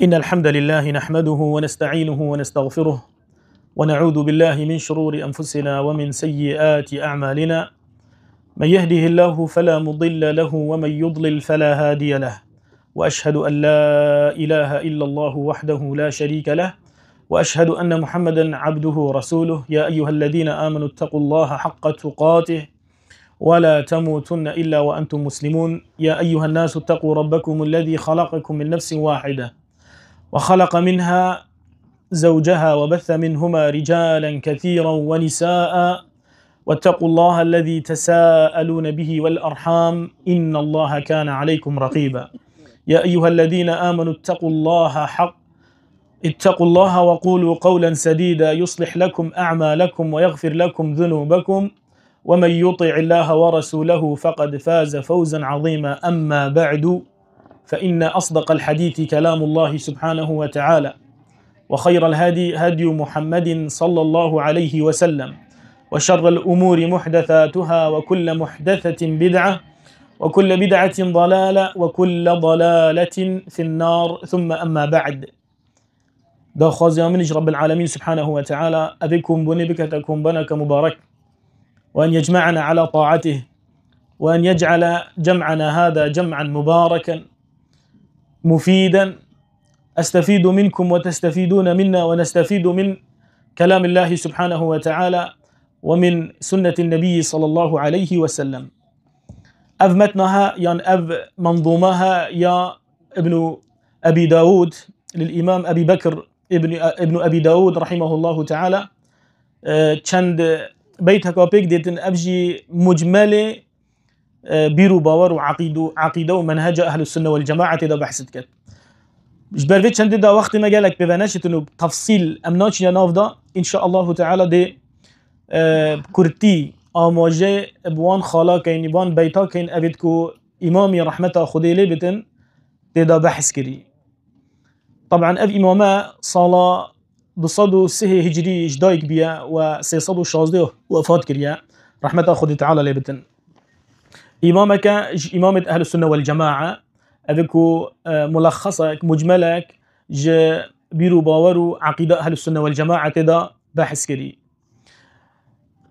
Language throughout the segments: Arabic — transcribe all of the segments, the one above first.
إن الحمد لله نحمده ونستعينه ونستغفره ونعوذ بالله من شرور أنفسنا ومن سيئات أعمالنا. من يهده الله فلا مضل له ومن يضلل فلا هادي له، وأشهد أن لا إله إلا الله وحده لا شريك له، وأشهد أن محمدا عبده ورسوله. يا أيها الذين آمنوا اتقوا الله حق تقاته ولا تموتن إلا وأنتم مسلمون. يا أيها الناس اتقوا ربكم الذي خلقكم من نفس واحدة وخلق منها زوجها وبث منهما رجالا كثيرا ونساء، واتقوا الله الذي تساءلون به والأرحام إن الله كان عليكم رقيبا. يا أيها الذين آمنوا اتقوا الله وقولوا قولا سديدا يصلح لكم أعمالكم ويغفر لكم ذنوبكم، ومن يطع الله ورسوله فقد فاز فوزا عظيما. أما بعد، فإن أصدق الحديث كلام الله سبحانه وتعالى، وخير الهدي هدي محمد صلى الله عليه وسلم، وشر الأمور محدثاتها، وكل محدثة بدعة، وكل بدعة ضلالة، وكل ضلالة في النار. ثم أما بعد، دا خوازي منج رب العالمين سبحانه وتعالى أبكم بنبكتكم بنك مبارك، وأن يجمعنا على طاعته، وأن يجعل جمعنا هذا جمعا مباركا مفيدا أستفيد منكم وتستفيدون منا، ونستفيد من كلام الله سبحانه وتعالى ومن سنة النبي صلى الله عليه وسلم. أذمتناها يعني منظومها يا ابن أبي داود للإمام أبي بكر ابن أبي داود رحمه الله تعالى. چند بيتك وبيك ديتن أبجي مجمل بيرو باور وعقيدة ومنهج أهل السنة والجماعة إذا بحثت كت جبرفت چند دا وقت ما قالك ببناشت إنه تفصيل أمناش يناف دا إن شاء الله تعالى دي كرتي آماجه بوان خالا كين بوان بيتا كين أبدكو إمامي رحمة خدي لبتن دا بحث كري. طبعا أب إمامه صلاة بصدو سه هجري جدايك بيا وسيصدو شازده وفات كريا رحمة خدي تعالى لبتن. إمامك إمامة أهل السنة والجماعة أذكو ملخصك مجملك بيرو باورو عقيدة أهل السنة والجماعة كذا بحث كري.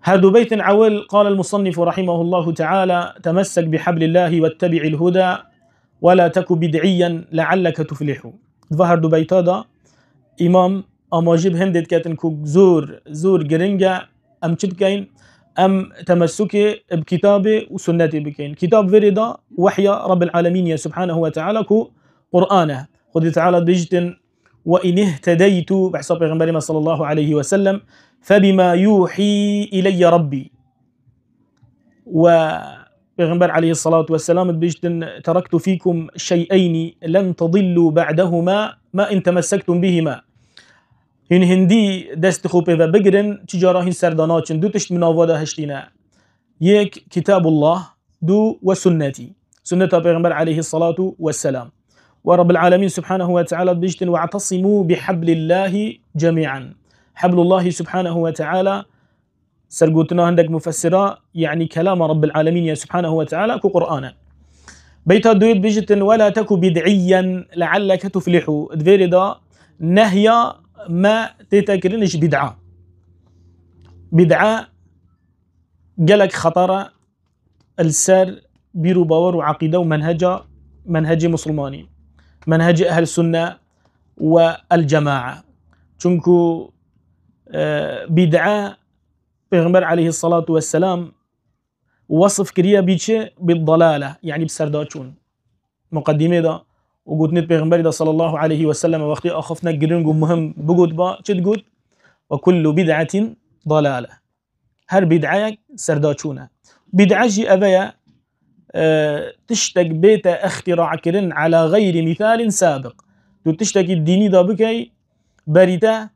هذا بيت عول قال المصنف رحمه الله تعالى: تمسك بحبل الله واتبع الهدى ولا تك بدعيا لعلك تفلح. ظهر دو بيت هذا إمام أماجب هندت كاتنكو زور جرينجا أم تبكين أم تمسكي بكتابه وسنته بكين. كتاب فريدا وحي رب العالمين سبحانه وتعالى كو قرآنه خذ تعالى بجتن: وإن اهتديت بحسب پیغمبر صلى الله عليه وسلم فبما يوحي إلي ربي. وبيغمبر عليه الصلاة والسلام بجتن: تركت فيكم شيئين لن تضلوا بعدهما ما إن تمسكتم بهما. هن هندي دست خوب و بگرن تجاره هن سرداناتشن دو تشت مناواده هشتينا: يك كتاب الله، دو وسنتي سنة پیغمبر عليه الصلاة والسلام. ورب العالمين سبحانه وتعالى بجتن: واعتصموا بحبل الله جميعا. حبل الله سبحانه وتعالى سرقوتنا عندك مفسرة يعني كلام رب العالمين سبحانه وتعالى كقرآن. بيتا دويد بجتن: ولا تكو بدعيا لعلك تفلح. دفيردا نهيا ما تتكرنش بدعة جالك خطرة السر بيرو باور وعقيدة ومنهج مسلماني، منهج أهل السنة والجماعة. چونكو بدعة پیغمبر عليه الصلاة والسلام وصف كريا بيتش بالضلالة يعني بسرداچون. مقدمة دا وقلت نت پیغمبر دا صلى الله عليه وسلم وقتی آخفنا گرنگ مهم بقول با چه تقول؟ وكل بدعة ضلالة. هر بدعة سرداچونه. بدعة جي أبايا تشتك بيت اختراع كرن على غير مثال سابق. تو تشتك الديني دا بكي بريتا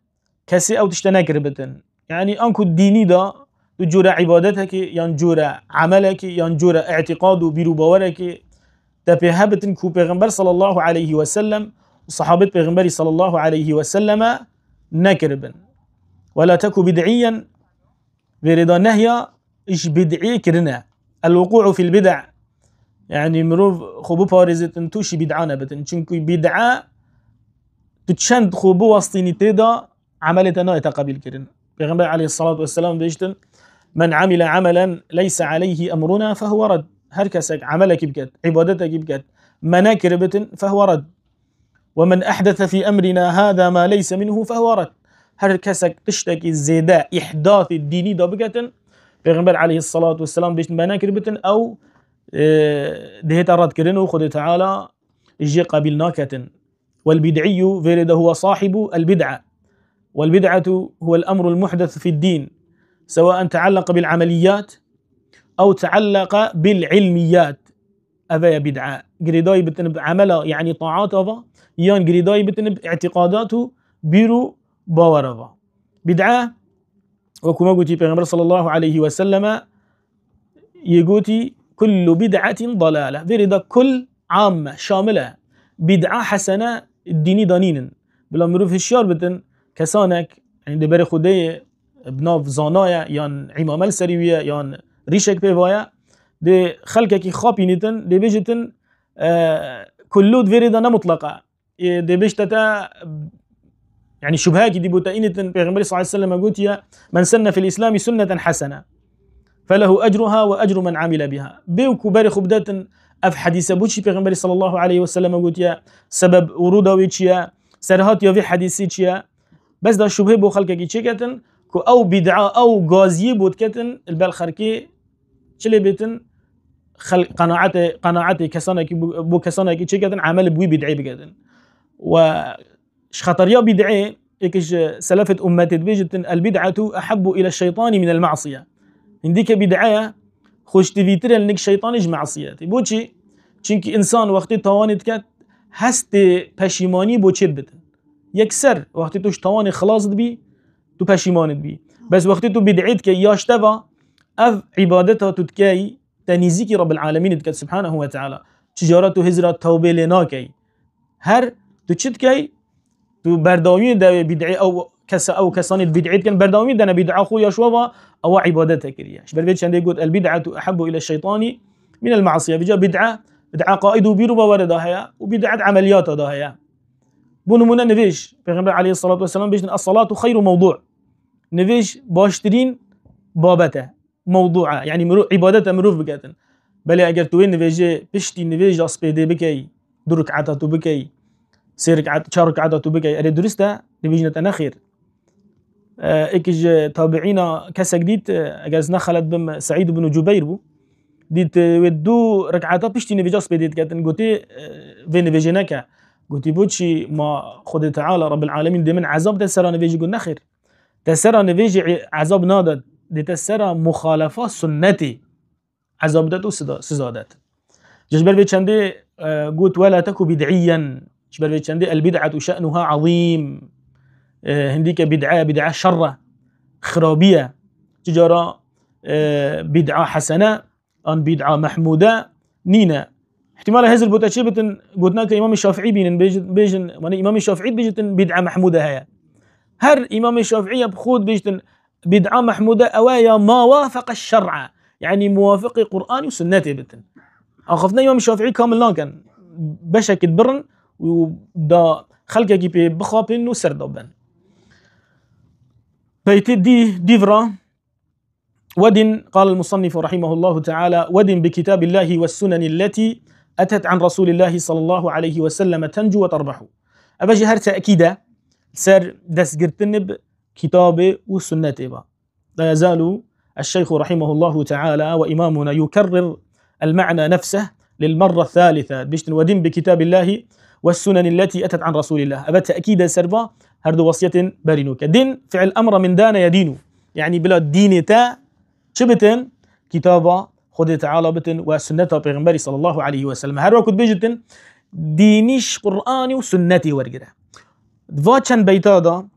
كسي أو تشتناكر بتن. يعني أنكو الديني دا تجور عبادتك ينجور عملك ينجور اعتقاد وبيرو باورك تبهبتن كو پیغمبر صلى الله عليه وسلم وصحابة پیغمبر صلى الله عليه وسلم نكربن. ولا تكو بدعيا برضا نهيا إش بدعي كرنا. الوقوع في البدع يعني مروف خبو بارزتن توشي بدعانا بتن چونكو بدعا تشند خو بواسطيني تيدا عملتنا يتقبل كرن. پیغمبر عليه الصلاة والسلام بيجتن من عمل عملا ليس عليه أمرنا فهو رد. هر كسك عملك بكت عبادتك بكت مناكر بتن فهو رد. ومن أحدث في أمرنا هذا ما ليس منه فهو رد. هر كسك تشتكي الزيداء إحداث الديني دا بكتن پیغمبر عليه الصلاة والسلام بيجتن مناكر بتن أو دهيت رد كرنو خد تعالى يجي قبلنا كتن. والبدعي فرد هو صاحب البدعة، والبدعة هو الأمر المحدث في الدين سواء تعلق بالعمليات أو تعلق بالعلميات. أبا بدعة قريداي بتنب عمله يعني طاعات أبا يان قريداي بتنب اعتقاداته بيرو باور أبا بدعة. وكما قلت پیغمبر صلى الله عليه وسلم يقولي كل بدعة ضلالة، فرد كل عامة شاملة بدعة حسنة الديني دانين بلا مروف الشيار بتن كسانك يعني دبر خدي بناف زانايا يان عمامل سريوية يان ريشك بيوايا دي خلقك خابينتن دي بيجتن كلود فيريدانا مطلقة دي بيجتتا يعني شبهاكي دي بوتاينتن بيغمبري صلى الله عليه وسلم قلت يا من سن في الإسلام سنة حسنة فله أجرها وأجر من عمل بها. بيوكو باري خبدات اف حديثة بوشي بيغمبري صلى الله عليه وسلم قلت يا سبب ورودا ويتشيا سرهات يا في حديثي تشيا بس دا شبهه بو خلقك چيكتن كو او بدعة او غازي بودكتن البالخركي چلي بيتن خلق قناعتي كسانك بو كسانك چيكتن عمل بوي بدعي بكتن. وشخطر يا بدعي اكش سلفت امتي بيجتن البدعة احب الى الشيطان من المعصية. عندك بدعة خوش تفيتر انك شيطانج معصياتي بوچي چونك انسان وقتی توانت كت هست پشیمانی بو چید بتن يكسر وقتی توش تواني خلاص بي تو پشیمانت بي بس وقتی تو بدعيت كي ياشتبا اف عبادتها تتكي تنيزيك رب العالمين تكت سبحانه وتعالى تجارت و هزرات توبه لنا كي هر تو چید كي تو برداوين دا بدعي او كسانت بدعيت كن برداوين دا بدعا خو يشوفا او عبادتها كريا شبر بيت شنده يقول البدعة احب الى الشيطان من المعصية. بجا بدعة عقائد وبيرو باوردها هي وبدعة عمليات هي بونمونا نفيش پیغمبر عليه الصلاة والسلام بيجن الصلاة خير موضوع نفيش باشترين بابته موضوعه يعني عبادته مروف بكاتن بلي اگر توين نفيجي بشتي نفيج اسبيدي بكي دو ركعات تو بكي سي ركعات 4 ركعات تو بكي اري درسته نفيجنا تنخير اكج تابعينا كسا جديد اجاز نخلت بم سعيد بن جبير بو ديت ودو ركعات بشتي نفيجاس بديت كاتن قوتي فين نفيجناك قلت بوتشي ما خد تعالى رب العالمين دي من عذاب تسرى نفيجي قلنا خير تسرى نفيجي عذاب نادت دي تسرى مخالفة سنتي عذاب داتو سزادات جبر بيت شندي قلت ولا تكو بدعيا جبر بيت شندي البدعة شأنها عظيم هنديك بدعة شرة خرابية تجارة بدعة حسنة أن بدعة محمودة نينا احتمال هذا البوتاشي بتن قلنا كإمام الشافعي بيجن يعني إمام الشافعي بيجتن بدعة محمودة هي هر إمام الشافعي بخود بيجتن بدعة محمودة أوايا ما وافق الشرع يعني موافق قرآن وسنة بتن أخفنا إمام الشافعي كامل لا كان بشكل برن ودا خلقه كي بخابن وسردبن بيت ديفرا ودن قال المصنف رحمه الله تعالى ودن بكتاب الله والسنن التي أتت عن رسول الله صلى الله عليه وسلم تنجو وتربح. أبجي هر تأكيدا سر دسقرتنب كتاب وسنة با. لا يزال الشيخ رحمه الله تعالى وإمامنا يكرر المعنى نفسه للمرة الثالثة بيشتن ودن بكتاب الله والسنن التي أتت عن رسول الله. أبا تأكيدا سربا هردو وصية بارينوك دين فعل أمر من دان يدينو يعني بلا دين تا شبتن كتابا خد تعالى بتن وسنة پیغمبر صلى الله عليه وسلم هر وقت بيجتن دينيش قرآني وسنتي ورقده فاتشن بيتادا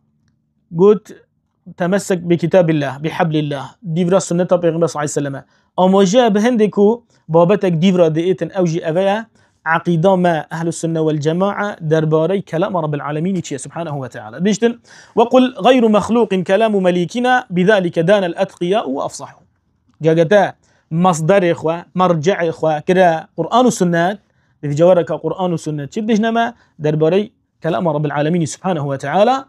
قلت تمسك بكتاب الله بحبل الله ديفرا سنة پیغمبر صلى الله عليه وسلم اما جاء بهندكو بابتك ديفرا ديتن اوجي اويا عقيدة ما أهل السنة والجماعة درباري كلام رب العالمين سبحانه وتعالى بيجتن وقل غير مخلوق كلام مليكنا بذلك دان الأتقياء وأفصحوا جاءتا مصدر إخوة مرجع إخوة كده قرآن والسنة في جوارك قرآن والسنة شبهنا ما درباري كلام رب العالمين سبحانه وتعالى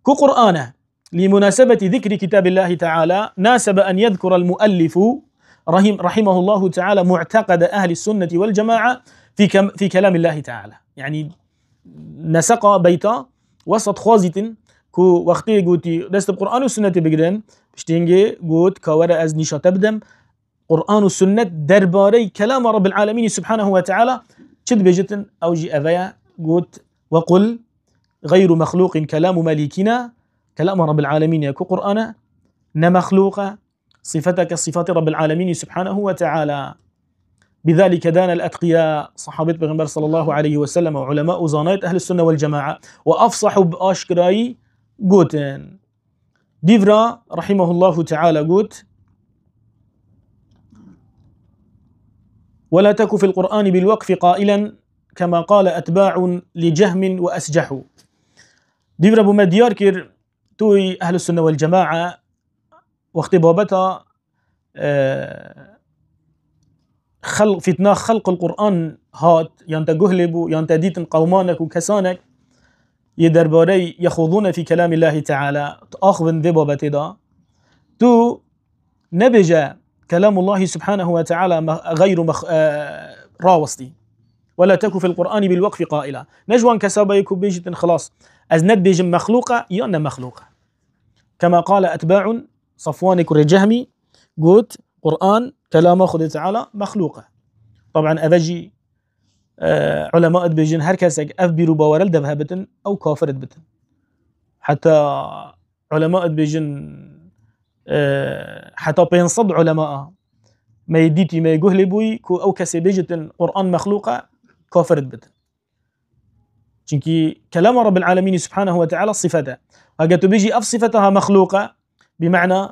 كقرآنه. لمناسبة ذكر كتاب الله تعالى ناسب أن يذكر المؤلف رحمه الله تعالى معتقد أهل السنة والجماعة في كلام الله تعالى. يعني نسق بيتا وسط خوازيتن كو وقتی گوتی دست قرآن و سنت بگیرن پشتینگه گوت کاور از نیشات بدم قرآن و سنت درباره كلام رب العالمين سبحانه وتعالى چد بجتن او جي اویا گوت وقل غير مخلوق كلام مليكنا كلام رب العالمين يكو قرآن نمخلوق صفتك صفات رب العالمين سبحانه وتعالى. بذلك دان الأتقياء صحابة پیغمبر صلى الله عليه وسلم وعلماء زانات أهل السنة والجماعة وأفصحوا بآشكراي قوتن. ديفرا رحمه الله تعالى قوت ولا تك في القرآن بالوقف قائلا كما قال أتباع لجهم وأسجحوا. ديفرا بمديار كير توي أهل السنة والجماعة واختبابتا خلق فتنا خلق القرآن هات يانتا قهلبو يانتا ديتن قومانك وكسانك يدرباري يخوضون في كلام الله تعالى تأخذن ذي بابتي دا تو نبجا كلام الله سبحانه وتعالى غير راوستي ولا تكو في القرآن بالوقف قائلا نجوان كسابا يكو بيجتن خلاص أزند بيجم مخلوقة يانا مخلوقة كما قال أتباع صفوان كرجهمي قوت قرآن كلام خد تعالى مخلوقة. طبعا أفجي علماء بيجن هركسك أفبروا باورل دبهبتن أو كافرت بتن حتى علماء بيجن حتى بينصد علماء ما يديتي ما يقول لبوي كو أو كسي بيجتن قرآن مخلوقة كافرت بتن چونكي كلام رب العالمين سبحانه وتعالى صفته هاقتو بيجي أف صفتها مخلوقة بمعنى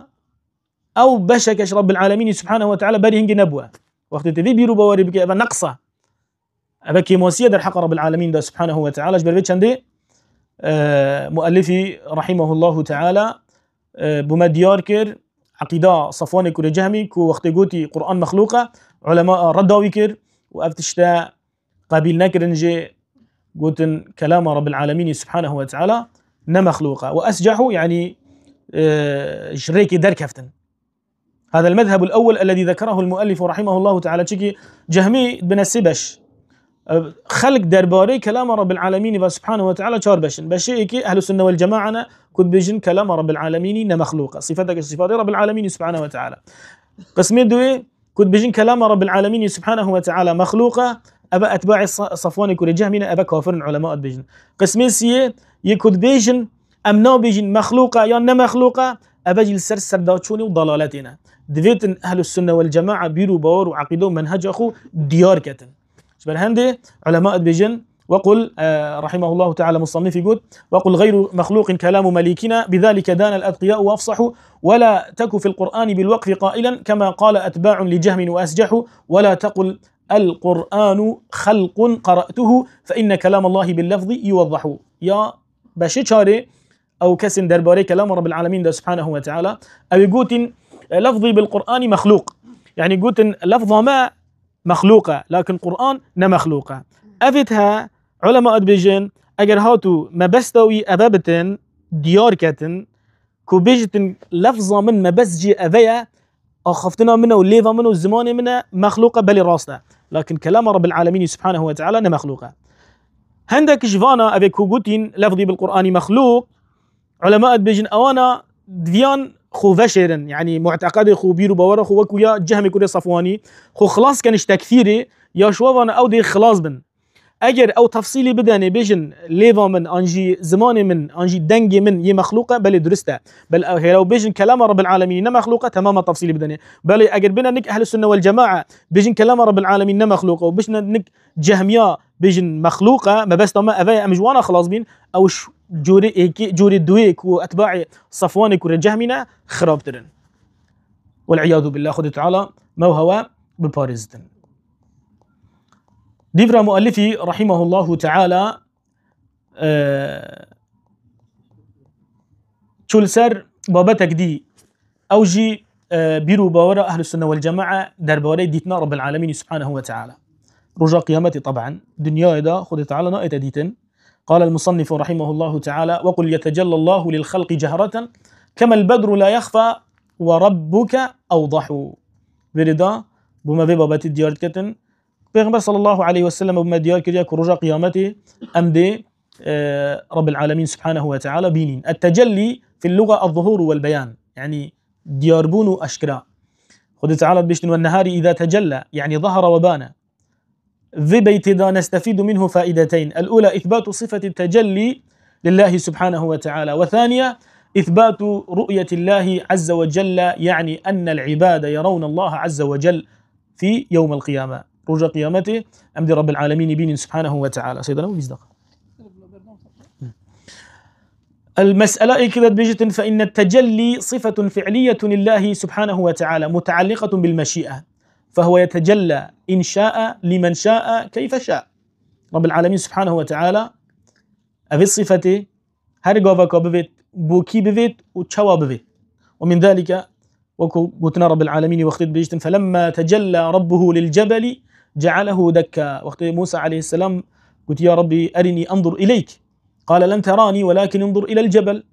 أو بشكش رب العالمين سبحانه وتعالى بري هنجي نبوة وقت تذي بيرو بواري بكي أبا نقصة أبا كيموسية در حق رب العالمين ده سبحانه وتعالى جبر بيتش عندي مؤلفي رحمه الله تعالى بمديار كير عقيدة صفوان كور جهمي كو وقت قوتي قرآن مخلوقة علماء رداوي كير وأفتشتا قابل نكر نجي قوتن كلام رب العالمين سبحانه وتعالى نمخلوقة وأسجحوا يعني شريكي دركفتن. هذا المذهب الأول الذي ذكره المؤلف رحمه الله تعالى شكي جهمي بنسبش خلق درباري كلام رب العالمين سبحانه وتعالى شار بشيء أهل السنة والجماعة كد بيجن كلام رب العالمين نمخلوقة صفتك صفات رب العالمين سبحانه وتعالى. قسمي دوي كد بيجن كلام رب العالمين سبحانه وتعالى مخلوقة أبا أتباع صفوان كور جهمنا أبا كافر علماء بيجن. قسمي سيه يكد بيجن أمنا بيجن مخلوقة يا نمخلوقة أبا جل سرداتشوني وضلالتنا دفيتن أهل السنة والجماعة بيرو باور وعقيدو منهج أخو ديار كتن شبه هندي علماء بيجن وقل رحمه الله تعالى مصنف يقول وقل غير مخلوق كلام مليكنا بذلك دان الأتقياء وأفصحوا ولا تك في القرآن بالوقف قائلا كما قال أتباع لجهم وأسجحوا ولا تقل القرآن خلق قرأته فإن كلام الله باللفظ يوضح. يا بشيشاري أو كسن درباري كلام رب العالمين ده سبحانه وتعالى أو يقول لفظي بالقرآن مخلوق يعني قلت لفظة ما مخلوقة لكن قرآن نمخلوقة. أفتها علماء بيجن أجر هاتو ما بستوي أبابتن ديار كتن كو بيجتن لفظة من ما بس جي أبيا أخفتنا منه والليفة منه والزمان منه مخلوقة بل راسنا لكن كلام رب العالمين سبحانه وتعالى نمخلوقة. هندك جفانا أبي كو قلتين لفظي بالقرآن مخلوق علماء بيجن أوانا ديان خو فشرن يعني معتقد خو بيرو باور خو وكويا جهمي كوري صفواني خو خلاص كانش تكثيري يا شوفانا او دي خلاص بن اجر او تفصيلي بداني بيجن ليفا من انجي زماني من انجي دنجي من ي مخلوقه بل درسته بل لو بيجن كلام رب العالمين مخلوقه تماما تفصيلي بداني بل اجر بنا نك اهل السنه والجماعه بيجن كلام رب العالمين مخلوقه وبشنا نك جهميا بيجن مخلوقه ما بس ما افا امجوانا خلاص بين او جوري دويك واتباع صفوانك ورجهمنا خرابترن والعياذ بالله خد تعالى ما هو ببارزتن. ديفرا مؤلفي رحمه الله تعالى شول سر بابتك دي اوجي بيرو باورا اهل السنه والجماعه درباري ديتنا رب العالمين سبحانه وتعالى رجا قيامتي طبعا دنيا دا خد تعالى نايت ديتن قال المصنف رحمه الله تعالى: وقل يتجلى الله للخلق جهرة كما البدر لا يخفى وربك أوضح. بردا بما في بابات ديار كتن پیغمبر صلى الله عليه وسلم بما ديار كريا كرجا قيامته أمدي رب العالمين سبحانه وتعالى بينين. التجلي في اللغة الظهور والبيان، يعني دياربون أشكرا. خذ تعالى بيشتن والنهار إذا تجلى يعني ظهر وبان. ذي بيت دا نستفيد منه فائدتين: الأولى إثبات صفة التجلي لله سبحانه وتعالى، وثانية إثبات رؤية الله عز وجل، يعني أن العباد يرون الله عز وجل في يوم القيامة، رجع قيامته أمد رب العالمين بين سبحانه وتعالى. سيدنا ومزدق المسألة كذا بجت، فإن التجلي صفة فعلية لله سبحانه وتعالى متعلقة بالمشيئة، فهو يتجلى إن شاء لمن شاء كيف شاء. رب العالمين سبحانه وتعالى أفي صفته هرقوفك بفيت بوكي بفيت وتشوى بفيت. ومن ذلك وقتنا رب العالمين وقت بجت: فلما تجلى ربه للجبل جعله دكا. وقت موسى عليه السلام قلت: يا ربي أرني أنظر إليك، قال: لن تراني ولكن انظر إلى الجبل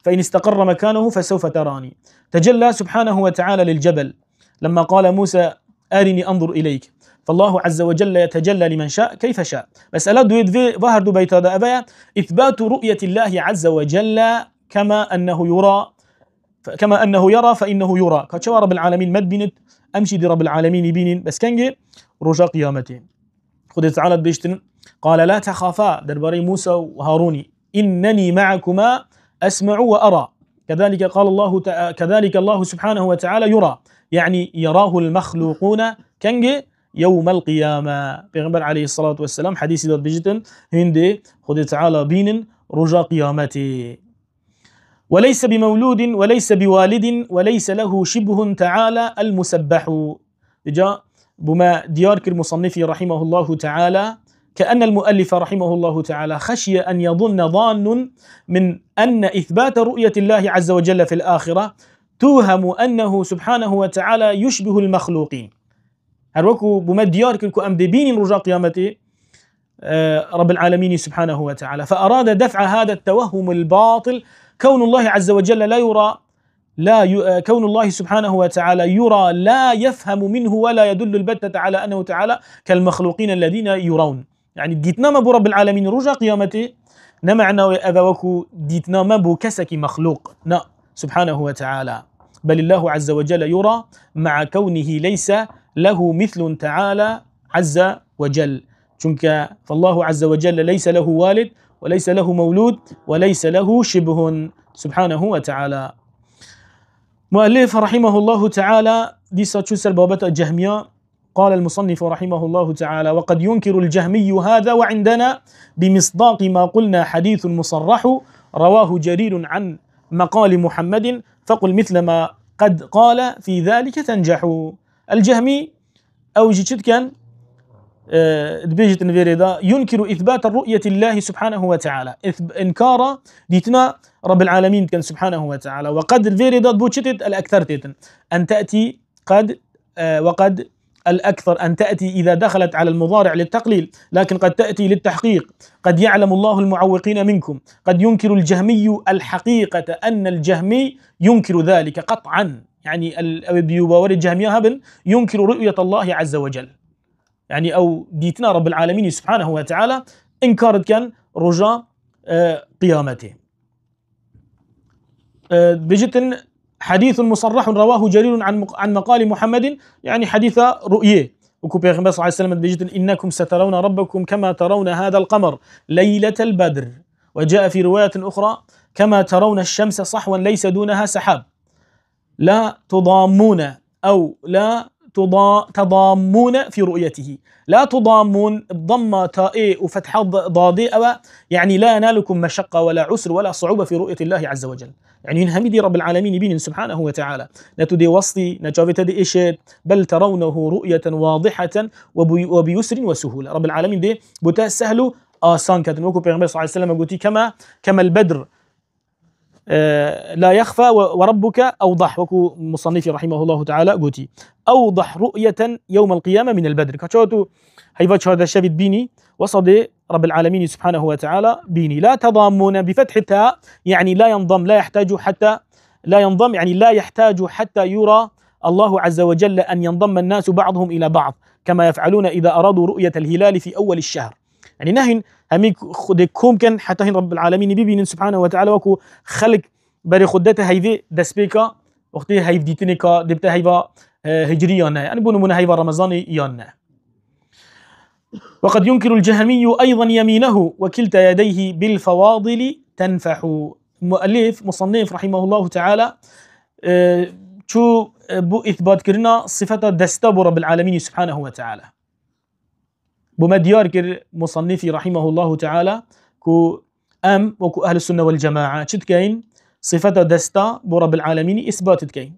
فإن استقر مكانه فسوف تراني. تجلى سبحانه وتعالى للجبل لما قال موسى: أرني أنظر إليك. فالله عز وجل يتجلى لمن شاء كيف شاء. مسألة دويد في ظهر دو بيت هذا أبايا إثبات رؤية الله عز وجل كما أنه يرى فإنه يرى. كتشوى رب العالمين مد بينت أمشي دي رب العالمين بينين بس كنجي رجاء قيامته. خذ تعالى بيشتن قال: لا تخافا درباري موسى وهاروني إنني معكما أسمع وأرى. كذلك قال الله كذلك الله سبحانه وتعالى يرى، يعني يراه المخلوقون كنجي يوم القيامة. پیغمبر عليه الصلاة والسلام حديث داد بجتن هندي خذ تعالى بين رجاء قيامته. وليس بمولود وليس بوالد وليس له شبه تعالى المسبح. جاء بما ديارك المصنف رحمه الله تعالى كأن المؤلف رحمه الله تعالى خشي أن يظن ظان من أن إثبات رؤية الله عز وجل في الآخرة توهم أنه سبحانه وتعالى يشبه المخلوقين. هروكو بما ديارك الكو أمدبين رجاء قيامته رب العالمين سبحانه وتعالى، فأراد دفع هذا التوهم الباطل. كون الله عز وجل لا يرى كون الله سبحانه وتعالى يرى لا يفهم منه ولا يدل البتة على أنه تعالى كالمخلوقين الذين يرون. يعني ديتنا ما بو رب العالمين رجع قيامته نمعنا وأذوكو ديتنا ما بو كسك مخلوق نا سبحانه وتعالى، بل الله عز وجل يرى مع كونه ليس له مثل تعالى عز وجل. چونك فالله عز وجل ليس له والد وليس له مولود وليس له شبه سبحانه وتعالى. مؤلف رحمه الله تعالى ديسا تشوس البابة الجهمية. قال المصنف رحمه الله تعالى: وقد ينكر الجهمي هذا وعندنا بمصداق ما قلنا حديث مصرح رواه جرير عن مقال محمد فقل مثل ما قد قال في ذلك تنجح. الجهمي أو جيتشت كان دبيجت نفيريدا ينكر إثبات الرؤية الله سبحانه وتعالى إنكار ديتنا رب العالمين كان سبحانه وتعالى. وقد الفيريدا بوتشتت الأكثر تيتن أن تأتي قد وقد الأكثر أن تأتي إذا دخلت على المضارع للتقليل، لكن قد تأتي للتحقيق. قد يعلم الله المعوقين منكم. قد ينكر الجهمي الحقيقة أن الجهمي ينكر ذلك قطعا، يعني البيوباور الجهمية هبن ينكر رؤية الله عز وجل، يعني أو ديتنا رب العالمين سبحانه وتعالى إنكارت كان رجاء قيامته. بجتن حديث مصرح رواه جرير عن مقال محمد، يعني حديث رؤية. وكو بيغمبر صلى الله عليه وسلم بجتن إنكم سترون ربكم كما ترون هذا القمر ليلة البدر. وجاء في رواية أخرى كما ترون الشمس صحوا ليس دونها سحاب. لا تضامون أو لا تضامون في رؤيته. لا تضامون الضمة تاء وفتح ضاد يعني لا ينالكم مشقة ولا عسر ولا صعوبة في رؤية الله عز وجل. يعني من همدي رب العالمين بين سبحانه وتعالى نتدي وسطي نجافت دي إشيت بل ترونه رؤية واضحة وبيسر وسهولة. رب العالمين دي بتا سهل آسان كتن. وكو بيغمبر صلى الله عليه وسلم قلتي كما البدر لا يخفى وربك أوضح. وكو مصنف رحمه الله تعالى قلتي أوضح رؤية يوم القيامة من البدر. كتشوتو هيفاتش هذا الشبيت بيني وصدي رب العالمين سبحانه وتعالى بيني. لا تضامون بفتح التاء يعني لا ينضم، لا يحتاج حتى لا ينضم يعني لا يحتاج حتى يرى الله عز وجل أن ينضم الناس بعضهم إلى بعض كما يفعلون إذا أرادوا رؤية الهلال في أول الشهر. يعني نهن هميك خدكم كان حتى هن رب العالمين بيبين سبحانه وتعالى وكو خلق بري خدته هيفي دسبيكا وقتي هيف ديتنيكا دبته هيفا هجريانا يعني بونو من هيفا رمضاني يانا. وقد ينكر الجهمي أيضا يمينه وكلتا يديه بالفواضل تنفح. مؤلف مصنف رحمه الله تعالى شو بو إثبات كرنا صفة دستا بو رب العالمين سبحانه وتعالى. بما ديار كر مصنفي رحمه الله تعالى كو وكو أهل السنة والجماعة شد كاين صفة دستا بو رب العالمين إثبات كاين،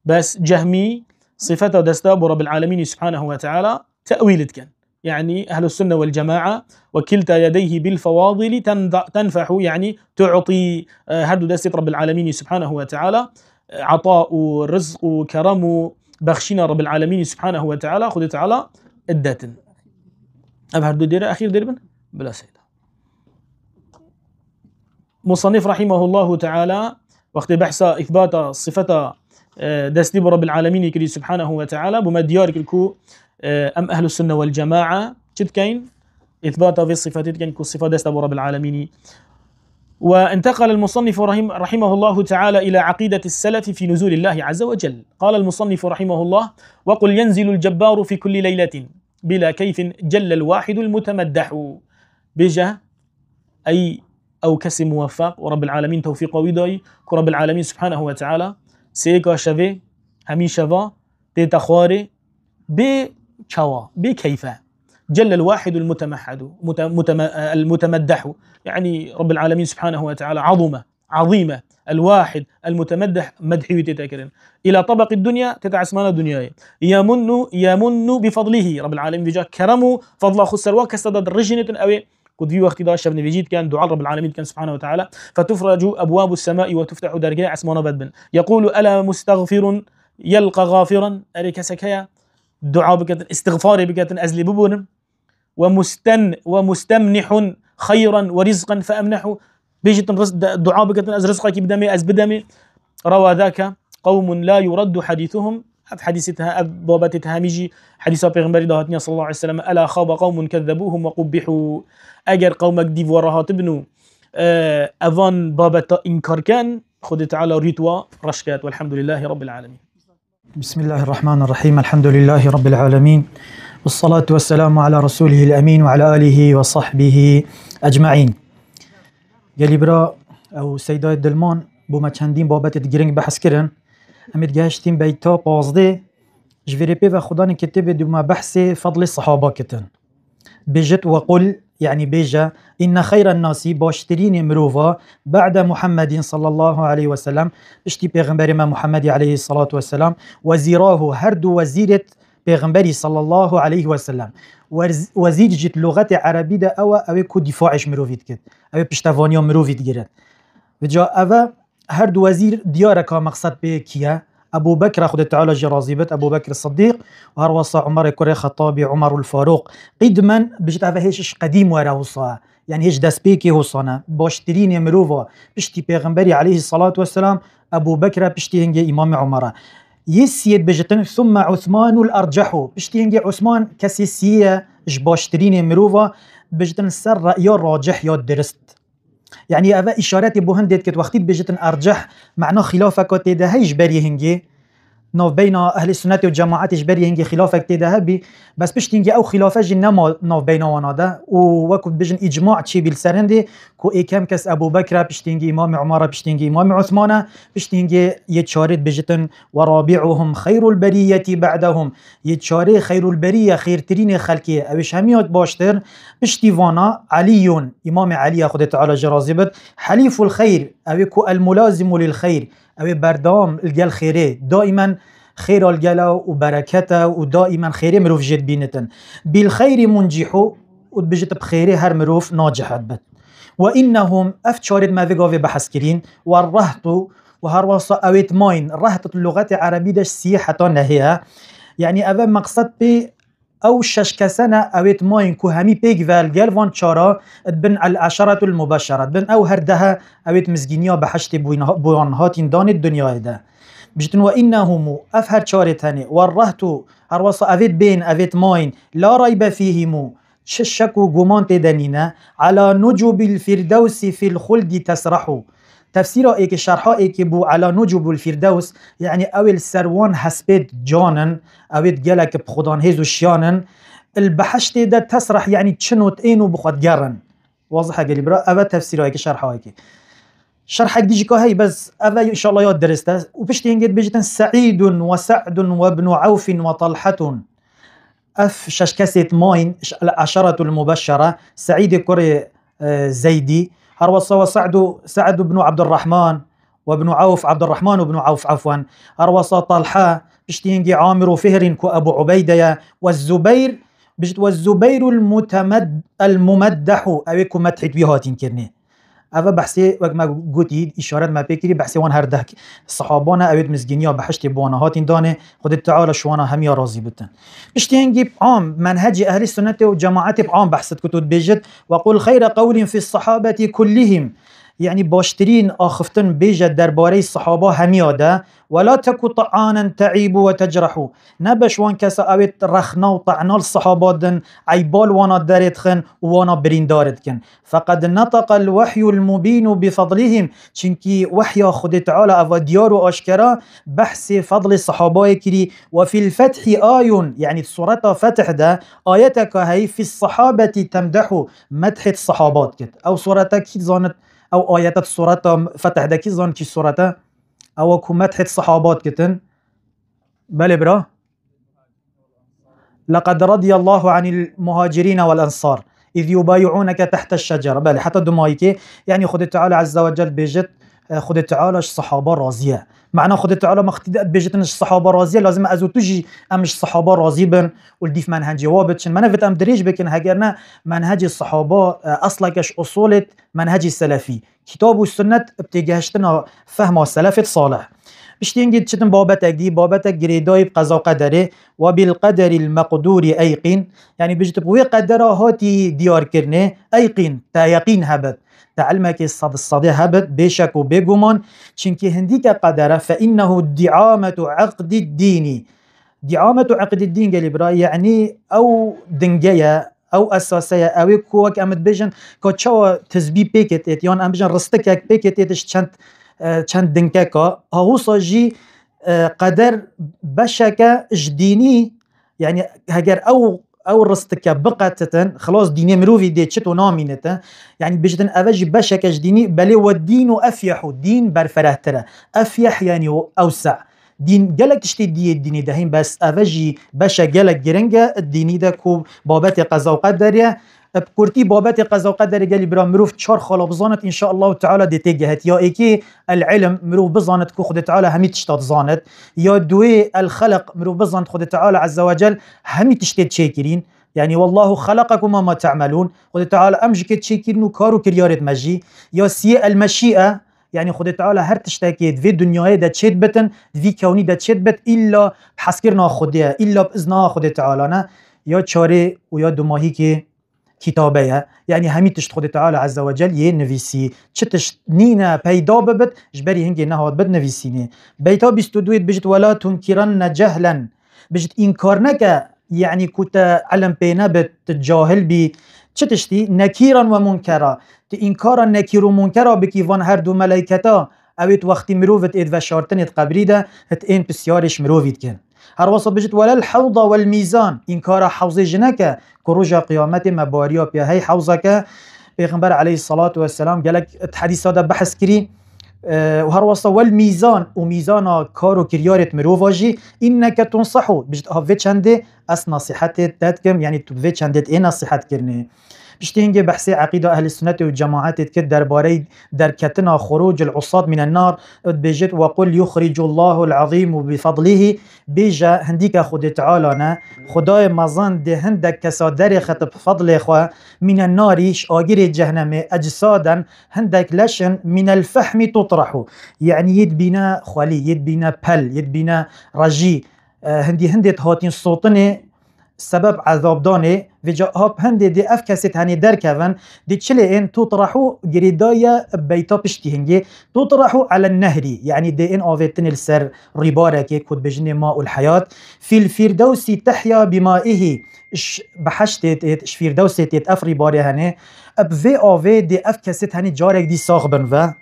بس جهمي صفة دستا بو رب العالمين سبحانه وتعالى تأويل كان. يعني أهل السنة والجماعة وكلتا يديه بالفواضل تنفح يعني تعطي هدو دست رب العالمين سبحانه وتعالى عطاء رزق وكرم بخشنا رب العالمين سبحانه وتعالى خذ تعالى الداتن أبهر دير أخير دير بلا سيدة. مصنف رحمه الله تعالى وقت بحث إثبات صفة دست رب العالمين كري سبحانه وتعالى بما ديار كو أم أهل السنة والجماعة شد كاين إثبات في الصفات كاين كو صفة دست رب العالمين. وانتقل المصنف رحمه الله تعالى إلى عقيدة السلف في نزول الله عز وجل. قال المصنف رحمه الله: وقل ينزل الجبار في كل ليلة بلا كيف جل الواحد المتمدح. بجه أي أو كسي موفق ورب العالمين توفيق ويداي كرب العالمين سبحانه وتعالى سيكا شفي همي شفا تتخواري بكوا بكيفا جل الواحد المتمحد المتمدح يعني رب العالمين سبحانه وتعالى عظيمة الواحد المتمدح مدحي تتكرن إلى طبق الدنيا تتعسمان الدنيا يمن بفضله رب العالمين بجا كرمه فضله خسر وكسدد رجنة أوي قد في وقت داش ابن بيجيد كان دعاء رب العالمين كان سبحانه وتعالى فتفرج أبواب السماء وتفتح درجات عسمان بدبن يقول ألا مستغفر يلقى غافرا أريك سكيا دعاء بكتن استغفار بكتن أزلي ببون ومستمنح خيرا ورزقا فأمنحه بيجت دعاء بكتن أز رزقك بدمي أز بدمي. روى ذاك قوم لا يرد حديثهم حديثتها بابتها ميجي حديث پیغمبر دهاتني صلى الله عليه وسلم ألا خاب قوم كذبوهم وقبحوا. أجر قومك ديف وراها تبنوا أفان بابتا إنكار كان خد تعالى ريتوا رشكات والحمد لله رب العالمين. بسم الله الرحمن الرحيم الحمد لله رب العالمين والصلاة والسلام على رسوله الأمين وعلى آله وصحبه أجمعين. قالي برا أو سيداء الدلمان بوما چندين بابت گرنگ بحث كرن امید گهشتیم بیتا 15 جویری پی و خدا نکتب دوما بحث فضل الصحابة كتن بجت وقل يعني بيجا إن خير الناس باشترين مروفا بعد محمد صلى الله عليه وسلم اشتي پیغمبر ما محمد عليه الصلاة والسلام وزيراه هردو وزيرة پیغمبري صلى الله عليه وسلم وزير جت لغة عربي دا أو كو دفاعش مروفيت كت أو بشتفانيا مروفيت جرد وجا أو هردو وزير ديارك مقصد بكيا أبو بكر خد تعالى جرازيبت أبو بكر الصديق وهروصا عمر كوري خطابي عمر الفاروق قدما بجت أفا هيش قديم وراوصا يعني هيش دسبيكي هوصانا باشترين مروفا بشتي پیغمبري عليه الصلاة والسلام أبو بكر بشتي هنجي إمام عمر يسيد بجتن ثم عثمان الأرجح بشتي هنجي عثمان كسيسية باشترين مروفا بجتن سر رأي راجح يا درست يعني أفا إشارات بوهندت كت وقتي بجتن أرجح معناه خلافك تيدا هيش بري هنجي نوف بين أهل السنة والجماعات إجباري هنجي خلافك تيدا هبي بس بشتنجي أو خلافة جنما نوف بين وانا ووقت بجن إجماع تشي بالسرندي كو إيكام كس أبو بكر بشتنجي إمام عمر بشتنجي إمام عثمان بشتنجي يتشارد بجتن ورابعهم خير البرية بعدهم يتشاري خير البرية خير ترين خلقية أوش هميات باشتر بشتيفانا علي إمام علي أخذ تعالى جرازبت حليف الخير أو كو الملازم للخير أو بردام الجل خيره دائما خير الجلا وبركته ودائما خيره مروف جد بينتن بالخير منجحوا وبجت بخيره هر مروف ناجحت بت وإنهم أفتشارد ما ذقاوي بحث كرين والرهط وهروصا أويت ماين رهط اللغات العربية داش سيحة نهيها يعني أبا مقصد بي او ششكسنا اويت ماين كو همي بيك فالجل وان چارا بن العشرة المبشرة بن او هردها اويت مزگينيا بحشت بوان هاتين دان الدنيا ده بجتن وإنهم أفهر شارتهني ورهتو هروصا أفيت بين أفيت ماين لا ريب فيهم ششكو قمان تدنينا على نجوب الفردوس في الخلد تسرحو تفسير ايك شرحا ايك بو على نجوب الفردوس يعني اويل سروان حسبت جانن اويت جلك بخدان هيزو شيانن البحشت ده تسرح يعني تشنوت اينو بخد جرن واضحة قلي برا اوه تفسير ايك شرحا ايك شرحك ديجيكا هي بس أبا إن شاء الله ياد درسته وبشتي هنجد بيجتن سعيد وسعد وابن عوف وطلحة أف ششكسة ماين العشرة المبشرة سعيد كوري زيدي هروصا سعد بن عبد الرحمن وابن عوف عبد الرحمن وابن عوف عفوا هروصا طلحة بشتي هنجي عامر وفهر كو أبو عبيدة والزبير بجت والزبير الممدح أويكو مدحت بيهاتين كرني اوه بحثي وقت ما قوتي اشارات ما بيكري بحثي وان هردك الصحابانا اويد مزگينيا بحشتي بوانا هاتين دانه خود تعالى شوانا هميا راضي بتن بشتي هنجي عام منهج اهل السنه وجماعات بعام بحثت كتب بيجت وقل خير قول في الصحابه كلهم يعني باشترين آخفتن بيجت درباري الصحابة هميا ده ولا تكو طعانا تعيب وتجرحو نبش وان كسا اويت رخنا وطعنا الصحابة دن عيبال وانا دارت خن وانا برين دارت كن فقد نطق الوحي المبين بفضلهم چنكي وحي خد تعالى او ديار واشكرا بحث فضل الصحابة كري وفي الفتح آي يعني سورة فتح ده آيتك هي في الصحابة تمدحو مدح الصحابات كت او سورة كي زانت او آيات السورة فتح ده كي زان كي سورة او كو مدح الصحابات كتن بل برا لقد رضي الله عن المهاجرين والأنصار إذ يبايعونك تحت الشجرة بل حتى دمايكي يعني خد تعالى عز وجل بيجت خد تعالى الصحابة راضية معنى خد تعالى ما اختدأت بيجت الصحابة راضية لازم أزو تجي أمش صحابة راضي بن والديف منهج جوابتشن منفت أم دريج بكن هجرنا منهج الصحابة أصلا كش أصولة منهج السلفي كتاب والسنة بتجهشتنا فهم السلف الصالح بشتين قد شتن بابتك دي بابتك جريداي بقضاء قدره وبالقدر المقدور أيقين يعني بجت بوي قدره هاتي ديار كرنه أيقين تا يقين هبت تعلمك الصدى هبت بشك وبيقومان چنكي هنديك قدره فإنه دعامة عقد الدين دعامة عقد الدين قال براي يعني أو دنجية او اساسيه او كوك امد بيجن كوتشوا تزبي بيكت اتيان ام بيجن رستك بيكت اتش چند دنكاكا هو صاجي قدر بشكا جديني يعني هجر او رستك بقتتن خلاص ديني مروفي دي تشتو نامينتا يعني بيجدن افجي بشكا جديني بل والدين افيح دين برفرهتره افيح يعني اوسع دين جلك تشتي دي الديني دهين بس افجي باشا جلك جرنجا الديني ده كو بابات قضاء وقدر بكورتي بابات قضاء وقدر قال برا مروف تشار خلا بزانت ان شاء الله تعالى دي تجهت يا ايكي العلم مروف بزانت كو خد تعالى همي تشتات زانت يا دوي الخلق مروف بزانت خد تعالى عز وجل همي تشتت شاكرين يعني والله خلقكم وما تعملون خد تعالى امجك تشاكرين وكارو كريارت مجي يا سي المشيئة يعني خد تعالى هر تشتاكيد في الدنيا ده تشد بتن في كوني ده تشد بت إلا بحسكرنا خدها إلا بإذنها خد تعالى يا تشاري ويا دماهي كي كتابية يعني همي تشت خد تعالى عز وجل ينفيسي تشتش نينا بيدا ببت جبري هنجي نهاد بد نفيسيني بيتا بيستودويت بجت ولا تنكرن جهلا بجت إنكارنك يعني كنت علم بينا بتجاهل بي تشتشتي نكيرا ومنكرا إنكارا نكير ومنكرا بكيفان هر دو ملايكتا اويت وقتی مروفت اید و شارتنت قبری ده هت این بسیارش مروفید کن هر وسط بجت ولا الحوض والميزان إنكارا حوض جنك كروجا قيامت مباريا بيا هي حوضك پیغمبر عليه الصلاة والسلام قالك حديث هذا بحث كري وهر وسط والميزان وميزانا كارو كريارت مروفاجي إنك تنصحو بجت هفت چنده اس نصيحت تاتكم يعني تبفت چندت ايه نصيحت كرنه بشتينجي بحثي عقيدة أهل السنة والجماعات تكد درباري دركتنا خروج العصاة من النار بيجت وقل يخرج الله العظيم بفضله بيجا هنديك خد تعالى خداي مزان ده هندك كسا درخت بفضل إخوة من الناريش آجر جهنم أجسادا هندك لشن من الفحم تطرح يعني يد بنا خالي يد بنا بل يد بنا رجي هندي هندت هاتين صوتني سبب عذاب دانه و جا هاب هنده دی اف کسیت هنی در کون دی چلی این تطرحو گریدای بیتا پشتی هنگی تطرحو على النهری يعني دی این آویتن السر ربارك كود بجنه ماء الحياة في الفردوس تحيا بمائه بحشتت اش فردوست اف رباره هنه اب في آوی دی اف کسیت هنی جارک دی ساغ بن و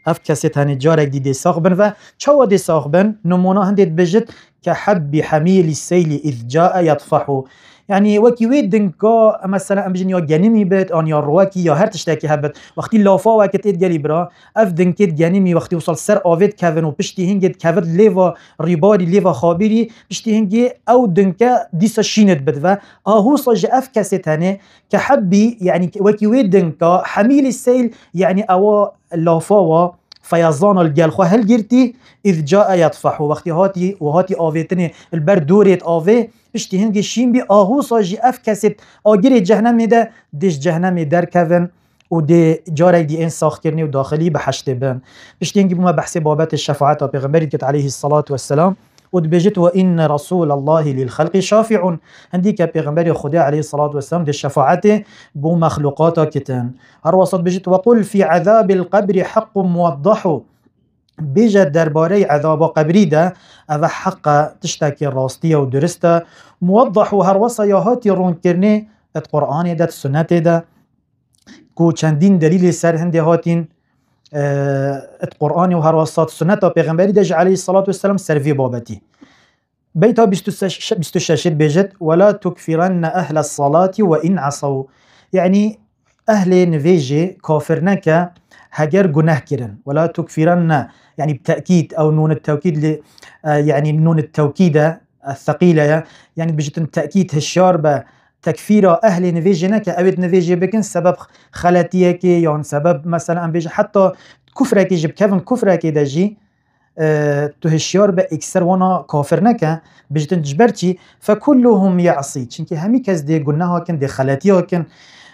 اف کسیت هنی جارک دی ساغ بن و چوا دی ساغ بن نمونا هندت بجد كحب حميل السيل إذ جاء يطفحه يعني وكي ويدن كا مثلا ام بجن يا جنمي بيت ان يا رواكي يا هر تشتاكي هبت وقتي لافا وقت ات جالي برا افدن كيت جنمي وقتي وصل سر اوفيت كافن وبشتي هنجت كافت ليفا ريباري ليفا خابيري بشتي هنجي او دنكا ديسا شينت بدفا هو صج اف كاستاني كحبي يعني وكي ويدن كا حميل السيل يعني او لافا فيضان الجلخو هل جرتي إذ جاء يطفح وقتی هاتی آویتنی البر دورت آوی اشتی هنگی شیم بی آهو ساجی اف کسید آگیری جهنم ده دیش جهنم در کون و دی جارک دی این ساخت کرنی و داخلی به حشت بن اشتی هنگی بوما بحث بابت الشفاعت و پیغمبری کت علیه الصلاة والسلام و دبجت و این رسول الله للخلق شافع هندی که پیغمبری خدا علیه الصلاة والسلام دی شفاعت بو مخلوقاتا کتن هر وسط بجت وقل في عذاب القبر حق موضح بيجت درباري عذاب قبري ده او حق تشتكي راستيه و درسته موضح و هر وصياهاتي رون كرني ات قرآن ده سنة ده كو چندين دليل سر هنده هاتين ات قرآن و هر وصات سنة پیغمبری ده عليه الصلاة والسلام سرفي بابتي بيتا 26 بيجت ولا تكفرن أهل الصلاة وإن عصوا يعني أهل نفيجي كافرنك هجر جناه كرن ولا تكفرن يعني بتأكيد أو نون التوكيد يعني نون التوكيدة الثقيلة يعني بجتن تأكيد هالشاربة تكفير أهل نفيجنك أبد نفيجي بكن سبب خلاتيك يعني سبب مثلا بيجي حتى كفرك يجيب كيفن كفرك دجي تهشيار بإكسر وانا كافرنك بجتن جبرتي فكلهم يعصي چنكي همي كز دي قلناها كن دي خلاتيها كن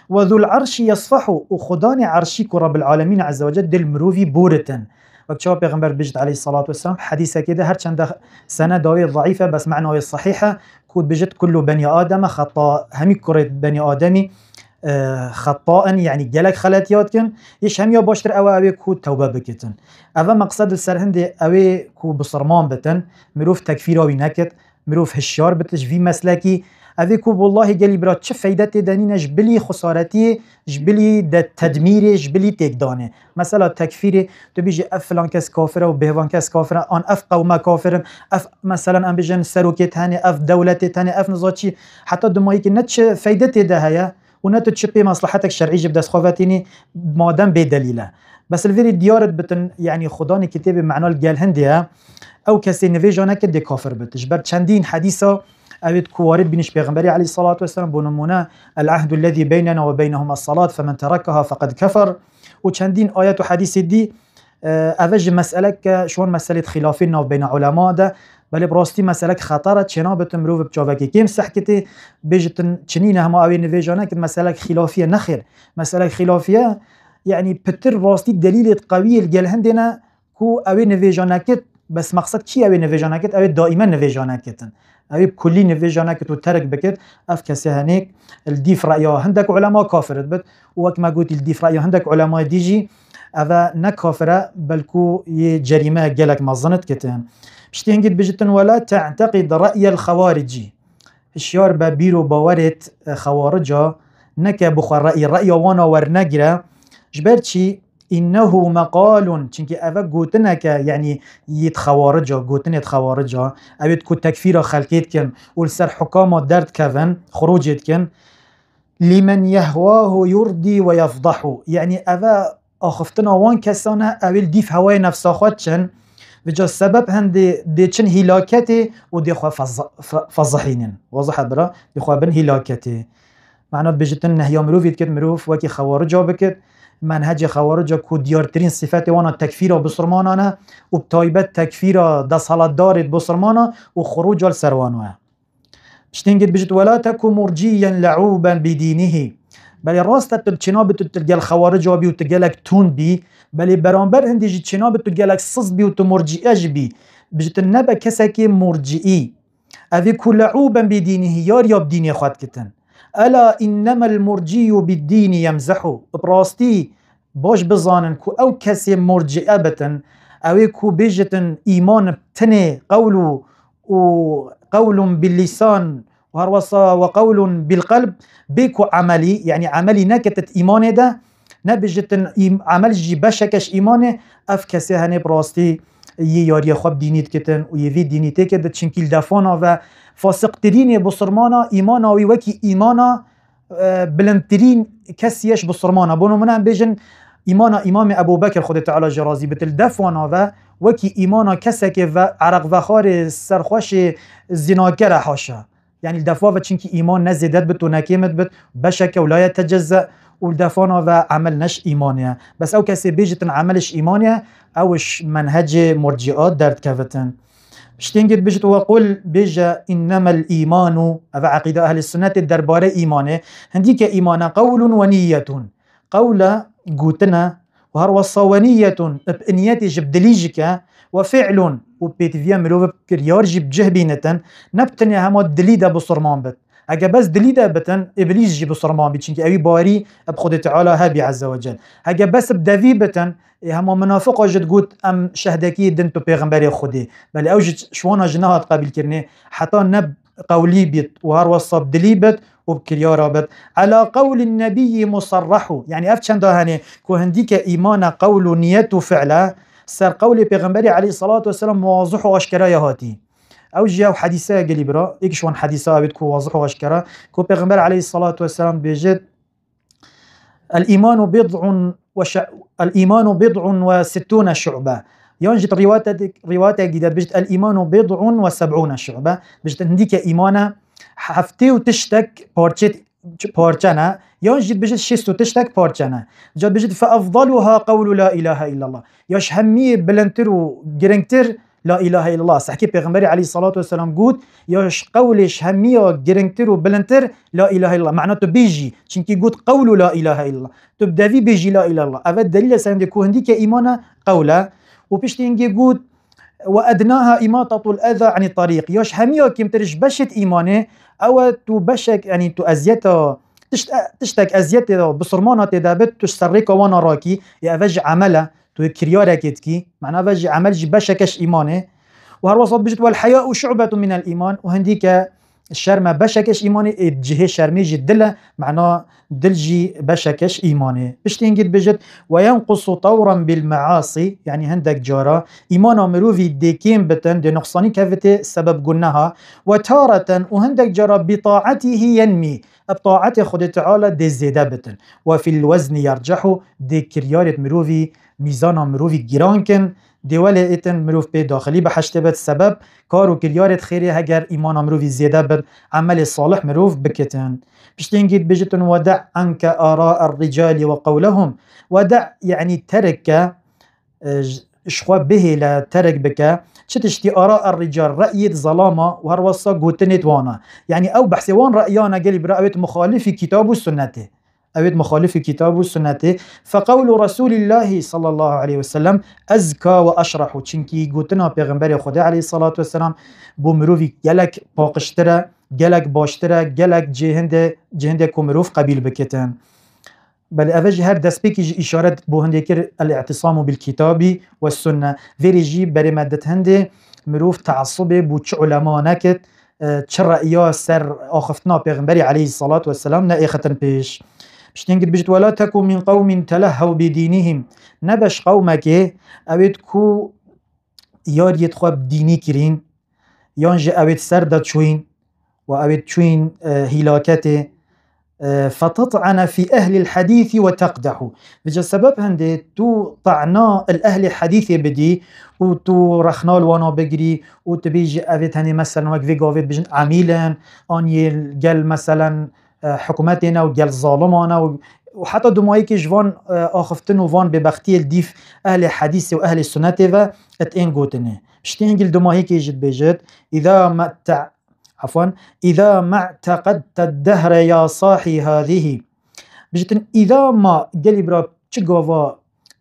وذو العرش يصفح وخدان عرشيك رب العالمين عز وجل دل مروفي بورتن وكتشاو پیغمبر بجد عليه الصلاة والسلام حديثة كده هر چند سنة داوية ضعيفة بس معنى الصحيحة كود بجد كل بني آدم خطاء همي كرة بني آدمي خطاء يعني جالك خلاتيات كن يش هم يا باشتر اوي كود توبة بكتن اوه مقصد السرهند اوي كو بصرمان بتن مروف تكفير اوي نكت مروف هشيار بتش في مسلكي اوه كو والله جالي برا چه فايدت دانين جبلي خسارتي جبلي ده تدمير جبلي تكدانه مثلا تكفير تو بيجي اف فلان كاس كافره و بهوان كاس كافره ان اف قوم كافر اف مثلا ام بيجن سروكت هاني اف دولت هاني اف نزاتشي حتى دماغي كي نتش فايدت ده هيا ونتو تشبي مصلحتك الشرعيه جبدس خواتيني مادام بدليله بس الفيري ديارت بتن يعني خداني كتاب معناه الجال هنديه او كسي نفيجانا كدي كافر بتجبر چندين حديثه اوید کوارد بینش پیغمبری علیه الصلاة والسلام بنمونه العهد الذي بيننا وبينهم الصلاة فمن تركها فقد كفر و چندین آیت و حدیث دی اوج مسئله که شون مسئله خلافی ناو بین علماء ده بله براستی مسئله خطره چنا بتمرو بچاوکی کیم سحکتی بجتن چنین هم اوی نویجانه که مسئله خلافیه نخیر مسئله خلافیه يعني بتر راستي دليل قوي الجل هندنا كو اوي نویجانه بس مقصد كي اوي نویجانه اوي دائما نویجانه اوی کلی نویجانه که تو ترک بکد اف کسی هنیک الدیف رأیا هندک علماء کافرت بد و وقت ما قلت الدیف رأیا هندک علماء دیجی اوه نکافره بلکو یه جریمه گلک مظنت کتن بشتی هنگید بجتن ولا تعتقد رأي الخوارجي اشيار ببيرو باورت خوارجا نكا بخور رأي وانا ورنجرة جبرتشي إنه مقال چنكي أفا قوتنك يعني يتخوارجا قوتن يتخوارجا أو تكو تكفير خلقيت كن والسر حكامة درد كفن خروجت كن لمن يهواه يرضي ويفضح يعني أفا أخفتنا وان كسانا أو الديف هواي نفسا خواتشن بجا السبب هندي دي چن هلاكتي ودي خواه فضحينين واضح برا دي خواه بن هلاكتي معنات بجتن نهيا مروفيت كد مروف وكي خوارجا بكد منهج خوارجا كو ديارترين صفات وانا تكفيرا بصرمانانا وبتايبت تكفيرا دا صلاة دارت بصرمانا وخروجا لسروانوها بشتنجد بجت ولا تكو مرجيا لعوبا بدينه بل راست تلچناب تلقى الخوارجا بي وتلقالك تون بي بل برانبر هندي جي تشناب تلقالك صص بي وتمرجئه بي بجت النبا كسكي مرجئي اوی کو لعوبا بدینه یار یا بدینی خود کتن. الا انما المرجی بالدین یمزحو، براستی باش بزانن کو او کسی مرجئه بتن اوی کو بیجتن ایمان تنه قول باللسان وهروصا وقول بالقلب بيكو عملي، يعني عملي نكتت إيمانه ده نبجتن عمل جي بشكش إيمانه اف كسي هنه براستي ياري خواب دينيت كتن ويفي دينيته كده چنكيل دفانا و فاسق ترين بصرمانا إيمانا ويوكي إيمانا بلندترين كسيش بصرمانا بونو منهم بيجن إيمانا إمام أبو بكر خود تعالى جرازي بتل دفانا و وكي إيمانا كسك و عرق وخار سرخوش الزناكرة حاشا، يعني الدفاع وچنكي إيمان نزدت بت ونكيمت بت بشك ولا يتجزأ والدفانا وعمل نش إيمانيا، بس أو كسي بيجتن عملش إيمانيا أوش منهج مرجئات درد كفتن. بشتنجد بيجت وقل بيجا إنما الإيمان أو عقيدة أهل السنة الدربارة إيمانه هنديك إيمان قول ونية، قول قوتنا وهروصا ونية بإنياتي جبدليجك وفعل وبيتفيا ملوف كريار جيب جهبينتن نبتني هما دليدا بصرمان بت اگه بس دليدا بتن ابليس جي بصرمان بت چونكي اوي باري بخود تعالى هابي عز وجل، اگه بس بدوي بتن هما منافق جد قوت ام شهدكي دنتو پیغمبري خودي بل اوجد شوانا جناهات قابل كرني حتى نب قولي بيت وهروصا بدلي بت وبكريارا بت على قول النبي مصرح، يعني اف چند هاني كو هنديك ايمان قول نية فعله سر قول پیغمبری علیه الصلاة والسلام واضح و آشکارا هاتی. او جاو حدیثه گلی برا یکیش وان حدیثه آبید کو واضح و آشکارا کو پیغمبر علیه الصلاة والسلام بیجد الإيمان بضع وستون شعبة، ينجد روايات جديدة بيجت الإيمان بضع وسبعون شعبة، بيجت هنديك إيمانا هفته وتشتك بارچنا ينجد بيجت شست وتشتك بارچنا جد بيجت فأفضلها قول لا إله إلا الله، ياش همية بلنتر وجرنتر لا إله إلا الله، سحكي پیغمبري عليه الصلاة والسلام قود ياش قولش همية جرنتر وبلنتر لا إله إلا الله، معناته بيجي چنكي قود قول لا إله إلا الله تبدأ بيجي لا إله إلا الله، أفد دليل سندي كو هنديك إيمانا قولا وبيشتي هنجي قود وأدناها إماطة الأذى عن الطريق، ياش همية كم ترش بشت إيمانه أو تو بشك يعني تو أزيته تشتك أزيته بصرمانة تدابت تشترك وانا راكي يا أفج عمله تو كريارة كتكي معناه أفج عمل جي بشكش إيمانه، وهروصات بجت والحياء شعبة من الإيمان وهنديك الشرمة بشكش إيمانه الجهة شرمي جدلة معناه دلجي بشكش إيمانه. بشتينجد بجت وينقص طورا بالمعاصي، يعني هندك جارة إيمانا مروفي ديكين بتن دي نقصاني كفتي سبب قلناها، وتارة وهندك جارة بطاعته ينمي بطاعته خد تعالى دي زيادة بتن، وفي الوزن يرجحه دي كريارة مروفي ميزانا مروفي جيرانكن دي ولا إتن مروف بي داخلي بحشتبت سبب كارو كريارة خيري هجر إيمانا مروفي زيادة بت عمل صالح مروف بكتن. بشتنجد بجتن ودع عنك آراء الرجال وقولهم، ودع يعني ترك اشخوا به لا ترك بك شتشتي آراء الرجال رأيت ظلامة وهروصا قوتنت وانا، يعني أو بحثي وان رأيانا قلي برأيت مخالف كتاب والسنة أويت مخالف كتاب والسنة، فقول رسول الله صلى الله عليه وسلم أزكى وأشرح، چنكي قوتنا پیغمبر خدا عليه الصلاة والسلام بومروفي جلك باقشتره جلك باشتره جلك جهنده كومروف قبيل بكتن. بل أفجي هر دست بيكي إشارة بوهنده كر الاعتصام بالكتاب والسنة فيريجي بري مادت هنده مروف تعصبه بوچ علماء نكت چه رأيا سر آخفتنا پیغمبری عليه الصلاة والسلام نائختن پیش. بشتنجد بجت ولا تكو من قوم تلهوا بدينهم، نبش قومك اوید كو يار يتخواب ديني كرين يانج اوید سردت شوين وأويد شوين هلاكته فتطعن في أهل الحديث وتقدح، بجا سبب هندي تو طعنا الأهل الحديث بدي وتو رخنال وانا بجري وتبيجي أويد هني مثلا وقفي قاويد بجن عميلا أني قال مثلا حكومتنا وقال ظالمانا وحتى دمائك جوان آخفتن وفان ببختي الديف أهل الحديث وأهل السنة و اتين قوتنه شتين قل دمائك يجد بجد إذا ما اعتقدت الدهر يا صاحي هذه، بجتن إذا ما قلي برا چقوا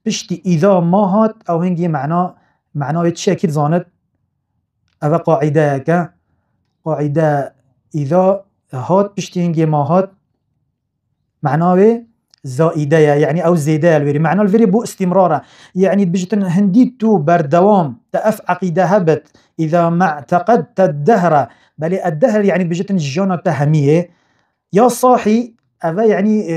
بشتي إذا ما هات أو هنجي معناه يتشي أكيد زانت أو قاعدة قاعدة إذا هات بشتي ما هات معناه زائدة يعني أو زيادة الوري معناه الوري بو استمرارا يعني بجتن هنديتو بردوام تأف عقيدة هبت إذا ما اعتقدت الدهر بل الدهر يعني بجتن الجونة تهمية يا صاحي أذا يعني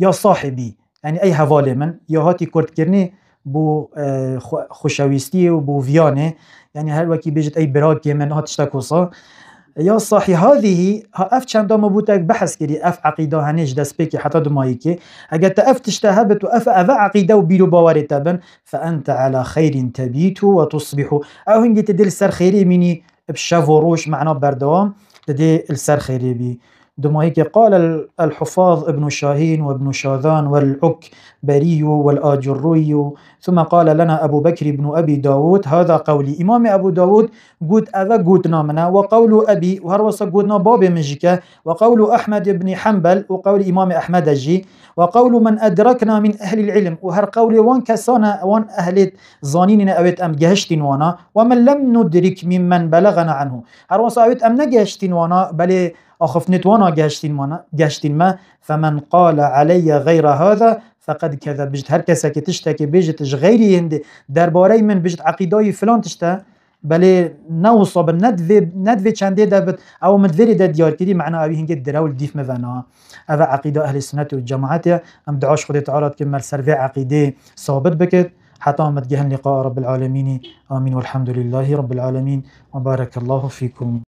يا صاحبي يعني أي هفالي من يا هاتي كورت كرني بو خوشويستي وبو فياني يعني هل وكي بيجت أي براكي من هاتشتاكوصا يا صاحي هذه اف چند مبوتك بحث كري اف عقيده هنيش دست بيكي حتى دمايكي اگر اف تشتهبت واف عقيده وبيلو باوري تبن فانت على خير تبيت وتصبح او هنجي تدي السر خيري مني بشافوروش معنا بردوام تدي السر خيري بي دمايكي قال الحفاظ ابن شاهين وابن شاذان والعكبري والآجري ثم قال لنا أبو بكر بن أبي داود هذا قولي إمام أبو داود قد أذا قدنا منا وقول أبي وهروس قدنا باب مجيكا وقول أحمد بن حنبل وقول إمام أحمد جي وقول من أدركنا من أهل العلم وهر قول وان كسانا وان أهل ظانين أويت أم جهشتين وانا ومن لم ندرك ممن بلغنا عنه هروس أويت أم نجهشتين وانا بل أخفنت وانا جهشتين ما فمن قال علي غير هذا فقد كذب بجت هر کسی که تشتكي بجتش غيري هند درباره من بجت عقيداي فلان تشتا بله نوصب ندوي چنده دبت او مدوری دا ديار كدي معنا اوي هنگه دراول ديف مفانا اوه عقيدة اهل السنة والجماعة ام دعاش خدي تعالى كمال سرفي عقيدة ثابت بكت حتى متجهن لقاء رب العالمين آمين والحمد لله رب العالمين وبارك الله فيكم.